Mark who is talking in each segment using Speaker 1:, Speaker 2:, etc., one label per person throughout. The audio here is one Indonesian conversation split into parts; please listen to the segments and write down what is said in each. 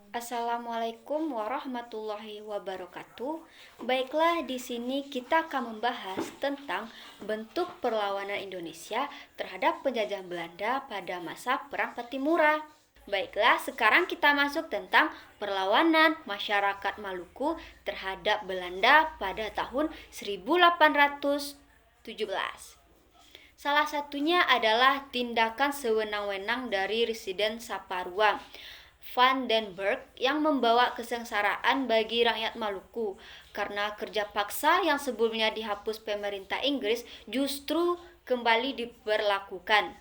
Speaker 1: Assalamualaikum warahmatullahi wabarakatuh. Baiklah, di sini kita akan membahas tentang bentuk perlawanan Indonesia terhadap penjajahan Belanda pada masa Perang Patimura. Baiklah, sekarang kita masuk tentang perlawanan masyarakat Maluku terhadap Belanda pada tahun 1817. Salah satunya adalah tindakan sewenang-wenang dari Residen Saparua Van den Berg yang membawa kesengsaraan bagi rakyat Maluku karena kerja paksa yang sebelumnya dihapus pemerintah Inggris justru kembali diberlakukan.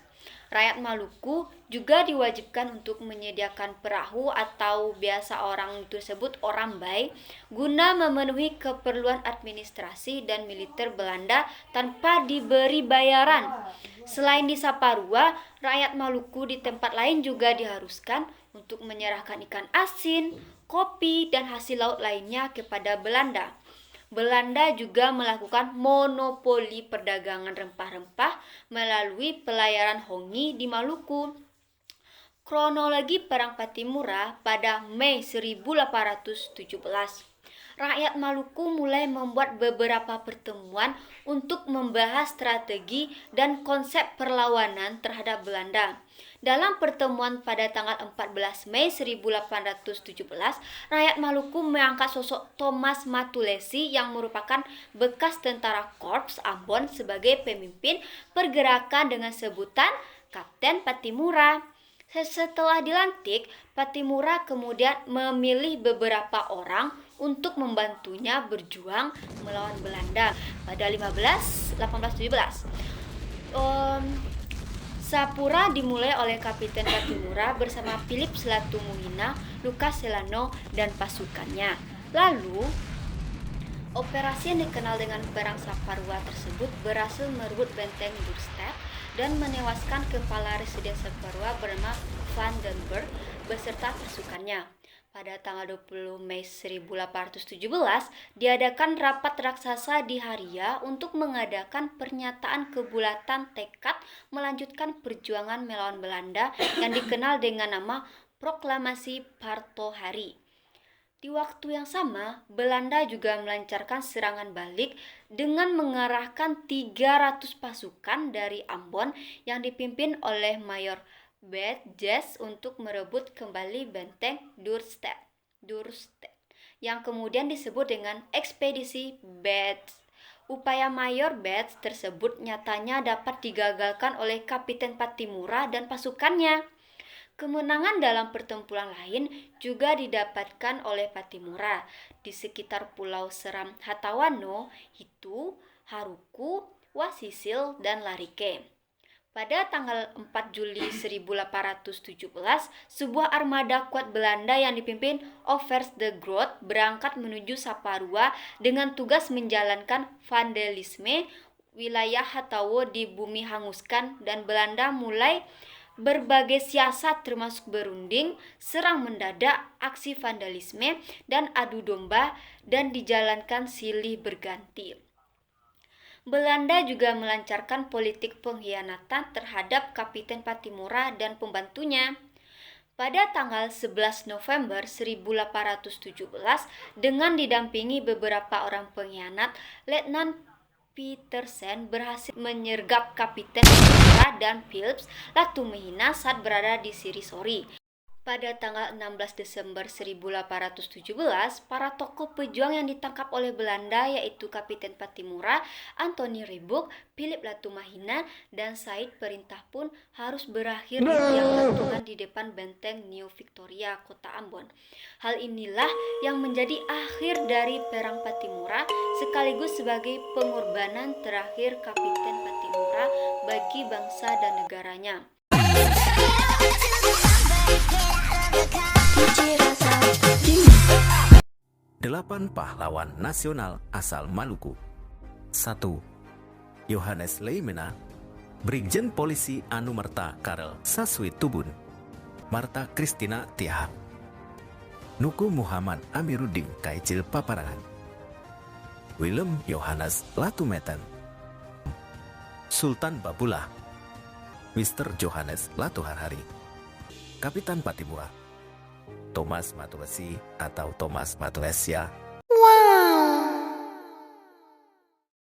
Speaker 1: Rakyat Maluku juga diwajibkan untuk menyediakan perahu atau biasa orang tersebut orambai guna memenuhi keperluan administrasi dan militer Belanda tanpa diberi bayaran. Selain di Saparua, rakyat Maluku di tempat lain juga diharuskan untuk menyerahkan ikan asin, kopi, dan hasil laut lainnya kepada Belanda. Belanda juga melakukan monopoli perdagangan rempah-rempah melalui pelayaran Hongi di Maluku. Kronologi Perang Patimura pada Mei 1817. Rakyat Maluku mulai membuat beberapa pertemuan untuk membahas strategi dan konsep perlawanan terhadap Belanda. Dalam pertemuan pada tanggal 14 Mei 1817, rakyat Maluku mengangkat sosok Thomas Matulesi yang merupakan bekas tentara Korps Ambon sebagai pemimpin pergerakan dengan sebutan Kapten Patimura. Setelah dilantik, Patimura kemudian memilih beberapa orang untuk membantunya berjuang melawan Belanda pada 1817. Sapura dimulai oleh Kapten Patimura bersama Philip Selatumuhina, Lucas Selano, dan pasukannya. Lalu, operasi yang dikenal dengan Perang Saparua tersebut berhasil merebut benteng Dürstadt dan menewaskan kepala Residen Saparua bernama Van den Berg beserta pasukannya. Pada tanggal 20 Mei 1817, diadakan rapat raksasa di Haria untuk mengadakan pernyataan kebulatan tekad melanjutkan perjuangan melawan Belanda yang dikenal dengan nama Proklamasi Partohari. Di waktu yang sama, Belanda juga melancarkan serangan balik dengan mengerahkan 300 pasukan dari Ambon yang dipimpin oleh Mayor Bedges untuk merebut kembali benteng Dürstadt yang kemudian disebut dengan ekspedisi Bedges. Upaya Mayor Bedges tersebut nyatanya dapat digagalkan oleh Kapten Patimura dan pasukannya. Kemenangan dalam pertempuran lain juga didapatkan oleh Patimura di sekitar Pulau Seram Hatawano, Hitu, Haruku, Wasisil, dan Larike. Pada tanggal 4 Juli 1817, sebuah armada kuat Belanda yang dipimpin Overs de Groot berangkat menuju Saparua dengan tugas menjalankan vandalisme wilayah Hatawo di Bumi Hanguskan, dan Belanda mulai berbagai siasat termasuk berunding, serang mendadak, aksi vandalisme, dan adu domba, dan dijalankan silih berganti. Belanda juga melancarkan politik pengkhianatan terhadap Kapten Patimura dan pembantunya. Pada tanggal 11 November 1817, dengan didampingi beberapa orang pengkhianat, Letnan Petersen berhasil menyergap Kapten Patimura dan Philips Latumihina saat berada di Sirisori. Pada tanggal 16 Desember 1817, para tokoh pejuang yang ditangkap oleh Belanda yaitu Kapten Patimura, Anthony Ribuk, Philip Latumahina, dan Said Perintah pun harus berakhir di tiang gantungan di depan benteng New Victoria, kota Ambon. Hal inilah yang menjadi akhir dari Perang Patimura sekaligus sebagai pengorbanan terakhir Kapten Patimura bagi bangsa dan negaranya.
Speaker 2: Delapan pahlawan nasional asal Maluku. 1. Johannes Leimena, Brigjen Polisi Anumerta Karel Saswi Tubun, Marta Kristina Tiahak, Nuku Muhammad Amiruddin Kaicil Paparangan, Willem Johannes Latumeten, Sultan Babullah, Mr. Johannes Latuharhari, Kapitan Patimura, Thomas Matuesi atau Thomas Matuesia